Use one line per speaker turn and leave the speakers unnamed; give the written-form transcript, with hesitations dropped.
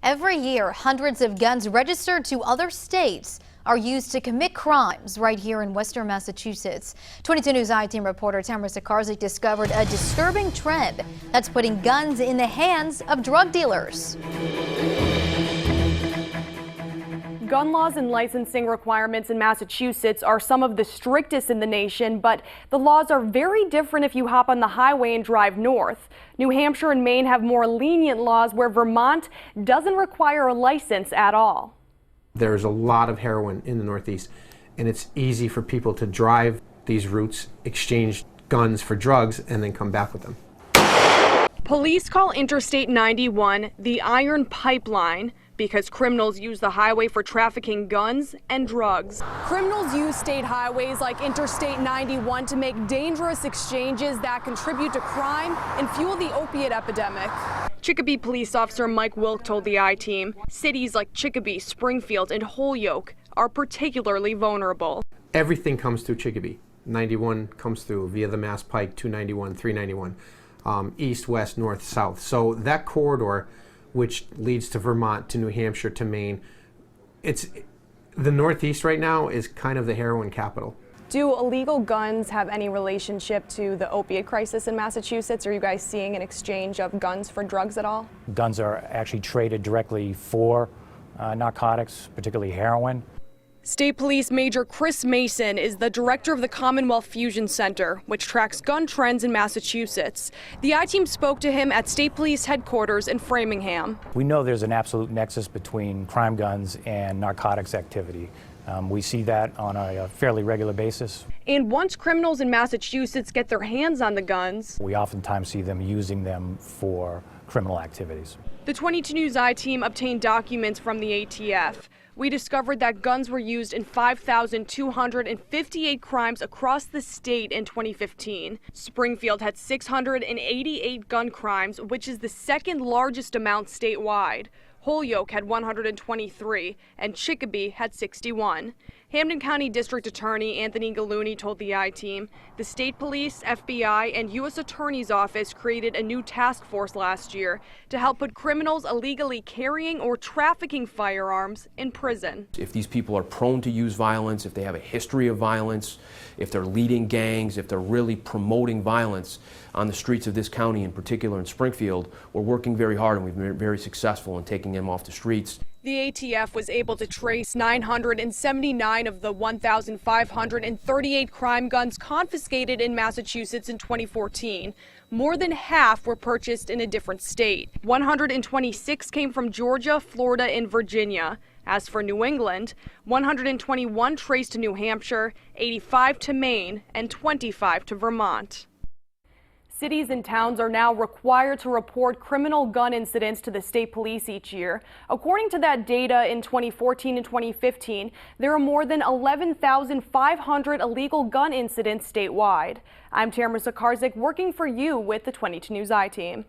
Every year, hundreds of guns registered to other states are used to commit crimes right here in western Massachusetts. 22 News I-Team reporter Tamara Sakarzik discovered a disturbing trend that's putting guns in the hands of drug dealers.
Gun laws and licensing requirements in Massachusetts are some of the strictest in the nation, but the laws are very different if you hop on the highway and drive north. New Hampshire and Maine have more lenient laws, where Vermont doesn't require a license at all.
There's a lot of heroin in the Northeast, and it's easy for people to drive these routes, exchange guns for drugs, and then come back with them.
Police call Interstate 91 the iron pipeline because criminals use the highway for trafficking guns and drugs. Criminals use state highways like Interstate 91 to make dangerous exchanges that contribute to crime and fuel the opiate epidemic. Chicopee police officer Mike Wilk told the I-Team cities like Chicopee, Springfield, and Holyoke are particularly vulnerable.
Everything comes through Chicopee. 91 comes through via the Mass Pike, 291, 391, east, west, north, south. So that corridor, which leads to Vermont, to New Hampshire, to Maine, the Northeast right now is kind of the heroin capital.
Do illegal guns have any relationship to the opiate crisis in Massachusetts? Are you guys seeing an exchange of guns for drugs at all?
Guns are actually traded directly for narcotics, particularly heroin.
State Police Major Chris Mason is the director of the Commonwealth Fusion Center, which tracks gun trends in Massachusetts. The I-Team spoke to him at State Police headquarters in Framingham.
We know there's an absolute nexus between crime guns and narcotics activity. We see that on a fairly regular basis.
And once criminals in Massachusetts get their hands on the guns,
we oftentimes see them using them for criminal activities.
The 22 News I-Team obtained documents from the ATF. We discovered that guns were used in 5,258 crimes across the state in 2015. Springfield had 688 gun crimes, which is the second largest amount statewide. Holyoke had 123, and Chicopee had 61. Hampden County District Attorney Anthony Gallooni told the I-Team the state police, FBI, and U.S. Attorney's Office created a new task force last year to help put criminals illegally carrying or trafficking firearms in prison.
If these people are prone to use violence, if they have a history of violence, if they're leading gangs, if they're really promoting violence on the streets of this county, in particular in Springfield, we're working very hard and we've been very successful in taking them off the streets.
The ATF was able to trace 979 of the 1,538 crime guns confiscated in Massachusetts in 2014. More than half were purchased in a different state. 126 came from Georgia, Florida, and Virginia. As for New England, 121 traced to New Hampshire, 85 to Maine, and 25 to Vermont. Cities and towns are now required to report criminal gun incidents to the state police each year. According to that data, in 2014 and 2015, there are more than 11,500 illegal gun incidents statewide. I'm Tamara Sakarzik, working for you with the 22 News I-Team.